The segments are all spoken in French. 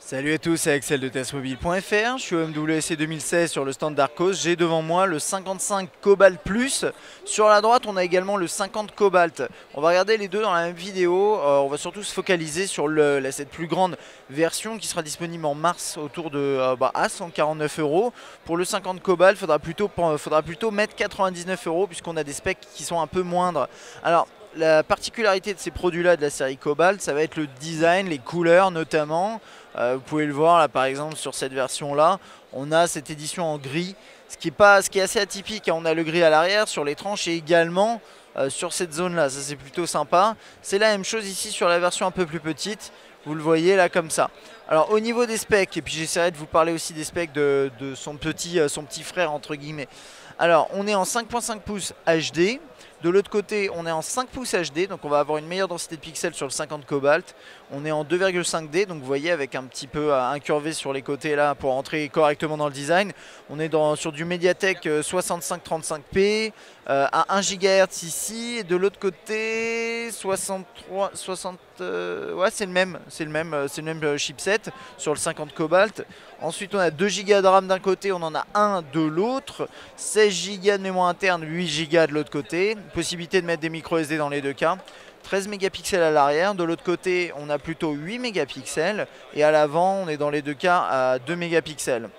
Salut à tous, c'est Axel de testmobile.fr. Je suis au MWC 2016 sur le stand d'Arcos. J'ai devant moi le 55 Cobalt Plus. Sur la droite, on a également le 50 Cobalt. On va regarder les deux dans la même vidéo. On va surtout se focaliser sur cette plus grande version qui sera disponible en mars autour de à 149 €. Pour le 50 Cobalt, faudra plutôt mettre 99 € puisqu'on a des specs qui sont un peu moindres. Alors, la particularité de ces produits-là de la série Cobalt, ça va être le design, les couleurs notamment. Vous pouvez le voir là par exemple sur cette version-là, on a cette édition en gris, ce qui est assez atypique, hein. On a le gris à l'arrière, sur les tranches et également sur cette zone-là, ça c'est plutôt sympa. C'est la même chose ici sur la version un peu plus petite, vous le voyez là comme ça. Alors au niveau des specs, et puis j'essaierai de vous parler aussi des specs de son petit frère entre guillemets. Alors on est en 5.5 pouces HD. De l'autre côté, on est en 5 pouces HD, donc on va avoir une meilleure densité de pixels sur le 50 Cobalt. On est en 2,5D, donc vous voyez avec un petit peu incurvé sur les côtés là pour entrer correctement dans le design. On est sur du Mediatek 6535P à 1 GHz ici, et de l'autre côté 60, ouais c'est le même chipset sur le 50 Cobalt. Ensuite on a 2 Go de RAM d'un côté, on en a un de l'autre, 16 Go de mémoire interne, 8 Go de l'autre côté, possibilité de mettre des micro SD dans les deux cas, 13 mégapixels à l'arrière, de l'autre côté on a plutôt 8 mégapixels et à l'avant on est dans les deux cas à 2 mégapixels.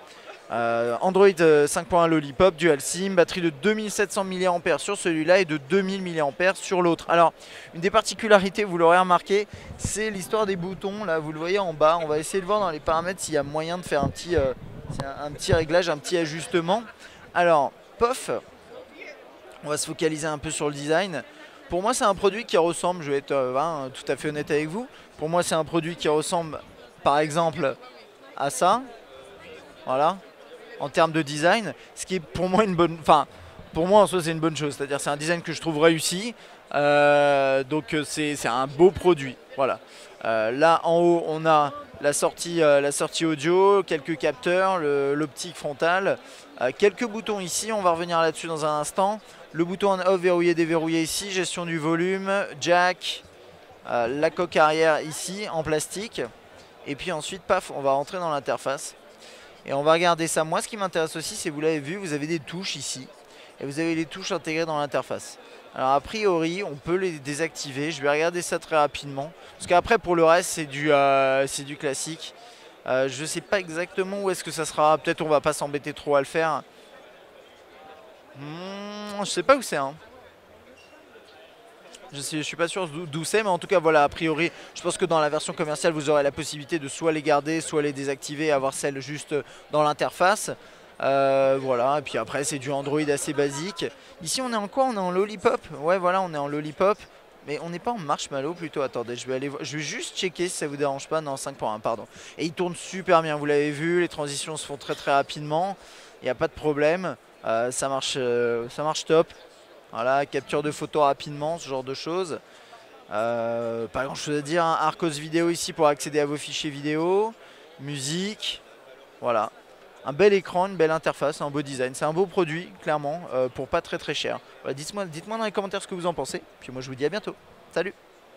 Android 5.1 Lollipop, Dual SIM, batterie de 2700 mAh sur celui-là et de 2000 mAh sur l'autre. Alors, une des particularités, vous l'aurez remarqué, c'est l'histoire des boutons. Là, vous le voyez en bas. On va essayer de voir dans les paramètres s'il y a moyen de faire un petit réglage, un petit ajustement. Alors, pof, on va se focaliser un peu sur le design. Pour moi, c'est un produit qui ressemble, je vais être tout à fait honnête avec vous, pour moi, c'est un produit qui ressemble, par exemple, à ça. Voilà. En termes de design, ce qui est pour moi une bonne, enfin pour moi en soi c'est une bonne chose, c'est-à-dire c'est un design que je trouve réussi, donc c'est un beau produit, voilà. Là en haut on a la sortie audio, quelques capteurs, l'optique frontale, quelques boutons ici, on va revenir là-dessus dans un instant. Le bouton on off, verrouiller, déverrouiller ici, gestion du volume, jack, la coque arrière ici en plastique, et puis ensuite paf on va rentrer dans l'interface. Et on va regarder ça. Moi, ce qui m'intéresse aussi, c'est, vous l'avez vu, vous avez des touches ici. Et vous avez les touches intégrées dans l'interface. Alors, a priori, on peut les désactiver. Je vais regarder ça très rapidement. Parce qu'après, pour le reste, c'est du classique. Je ne sais pas exactement où est-ce que ça sera. Peut-être on va pas s'embêter trop à le faire. Je sais pas où c'est, hein. Je suis pas sûr d'où c'est, mais en tout cas voilà, a priori je pense que dans la version commerciale vous aurez la possibilité de soit les garder, soit les désactiver et avoir celle juste dans l'interface. Voilà, et puis après c'est du Android assez basique. Ici on est en quoi? On est en Lollipop. Ouais voilà, on est en Lollipop. Mais on n'est pas en Marshmallow plutôt. Attendez, je vais juste checker si ça vous dérange pas. Non, 5.1, pardon. Et il tourne super bien, vous l'avez vu, les transitions se font très très rapidement. Il n'y a pas de problème, ça marche top. Voilà, capture de photos rapidement, ce genre de choses. Pas grand chose à dire, hein. Arcos vidéo ici pour accéder à vos fichiers vidéo. Musique. Voilà. Un bel écran, une belle interface, un beau design. C'est un beau produit, clairement, pour pas très très cher. Voilà, dites-moi dans les commentaires ce que vous en pensez. Puis moi je vous dis à bientôt. Salut!